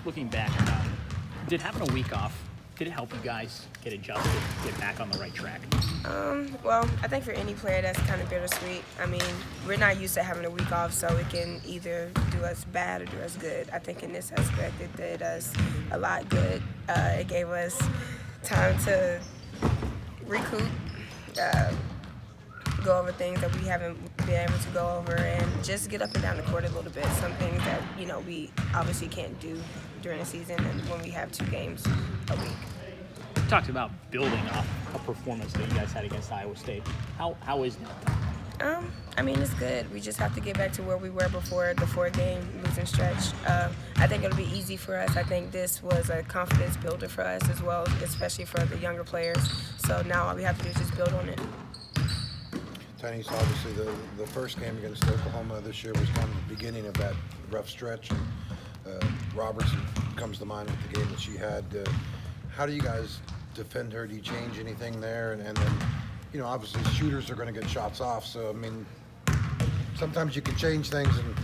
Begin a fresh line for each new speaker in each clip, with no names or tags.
looking back, did having a week off, did it help you guys get adjusted, get back on the right track?
Well, I think for any player that's kind of bittersweet. I mean, we're not used to having a week off, so it can either do us bad or do us good. I think in this aspect, it did us a lot good. It gave us time to recoup, go over things that we haven't been able to go over, and just get up and down the court a little bit. Some things that, we obviously can't do during the season and when we have 2 games a week.
You talked about building off a performance that you guys had against Iowa State. How is that?
I mean, it's good. We just have to get back to where we were before the 4-game losing stretch. I think it'll be easy for us. I think this was a confidence builder for us as well, especially for the younger players. So now all we have to do is just build on it.
Tynice, obviously the first game against Oklahoma this year was kind of the beginning of that rough stretch. And Robertson comes to mind with the game that she had. How do you guys defend her? Do you change anything there? And then, obviously shooters are going to get shots off. So, I mean, sometimes you can change things and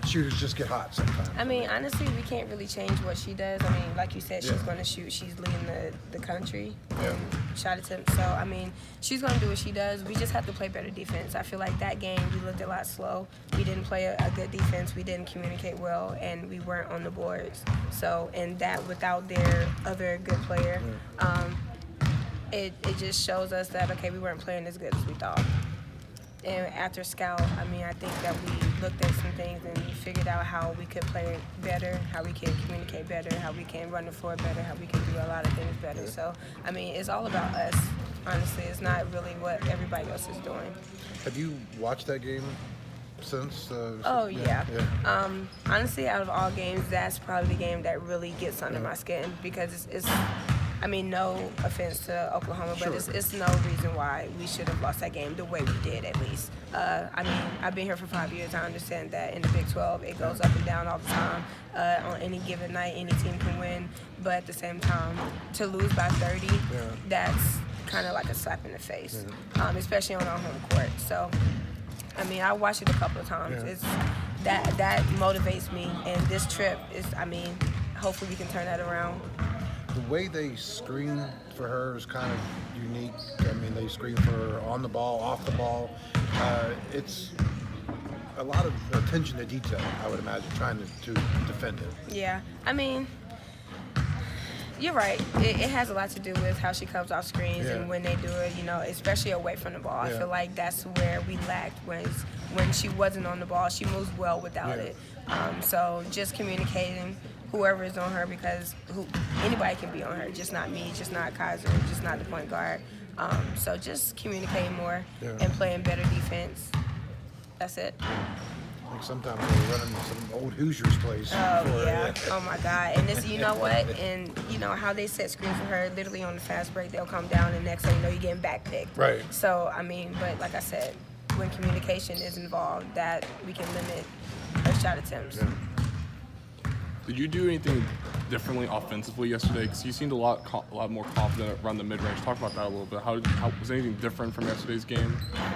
shooters just get hot sometimes.
I mean, honestly, we can't really change what she does. I mean, like you said, she's going to shoot. She's leading the country in shot attempts. So, I mean, she's going to do what she does. We just have to play better defense. I feel like that game, we looked a lot slow. We didn't play a good defense. We didn't communicate well, and we weren't on the boards. So, and that without their other good player, it just shows us that, okay, we weren't playing as good as we thought. And after Scout, I mean, I think that we looked at some things and figured out how we could play better, how we can communicate better, how we can run the floor better, how we can do a lot of things better. So, I mean, it's all about us, honestly. It's not really what everybody else is doing.
Have you watched that game since?
Yeah. Honestly, out of all games, that's probably the game that really gets under my skin because it's I mean, no offense to Oklahoma, but it's no reason why we should have lost that game the way we did, at least. I mean, I've been here for 5 years. I understand that in the Big 12, it goes up and down all the time. On any given night, any team can win. But at the same time, to lose by 30, that's kind of like a slap in the face, especially on our home court. So, I mean, I watched it a couple of times. It's that motivates me. And this trip is, I mean, hopefully we can turn that around.
The way they screen for her is kind of unique. I mean, they screen for her on the ball, off the ball. It's a lot of attention to detail, I would imagine, trying to defend it.
Yeah, I mean, you're right. It has a lot to do with how she comes off screens and when they do it, especially away from the ball. I feel like that's where we lacked when she wasn't on the ball. She moves well without it. So just communicating whoever is on her, because anybody can be on her, just not me, just not Kaiser, just not the point guard. So just communicating more and playing better defense. That's it.
I think sometimes we're running some old Hoosiers place.
Oh my God. And this, you know what? And you know how they set screens for her, literally on the fast break, they'll come down and next thing you know, you're getting back picked.
Right.
So, I mean, but like I said, when communication is involved, that we can limit her shot attempts.
Did you do anything differently offensively yesterday? Because you seemed a lot more confident around the mid-range. Talk about that a little bit. How was anything different from yesterday's game?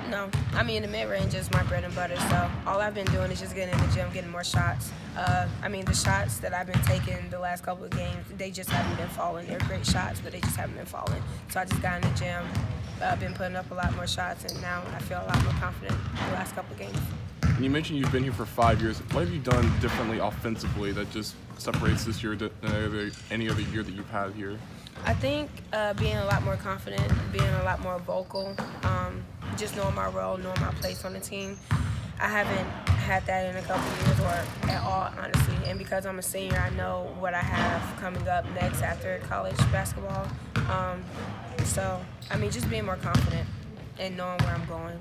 No. I mean, the mid-range is my bread and butter, so all I've been doing is just getting in the gym, getting more shots. I mean, the shots that I've been taking the last couple of games, they just haven't been falling. They're great shots, but they just haven't been falling. So I just got in the gym. I've been putting up a lot more shots, and now I feel a lot more confident the last couple of games.
And you mentioned you've been here for 5 years. What have you done differently offensively that just separates this year than any other year that you've had here?
I think being a lot more confident, being a lot more vocal, just knowing my role, knowing my place on the team. I haven't had that in a couple of years or at all, honestly. And because I'm a senior, I know what I have coming up next after college basketball. So, I mean, just being more confident and knowing where I'm going.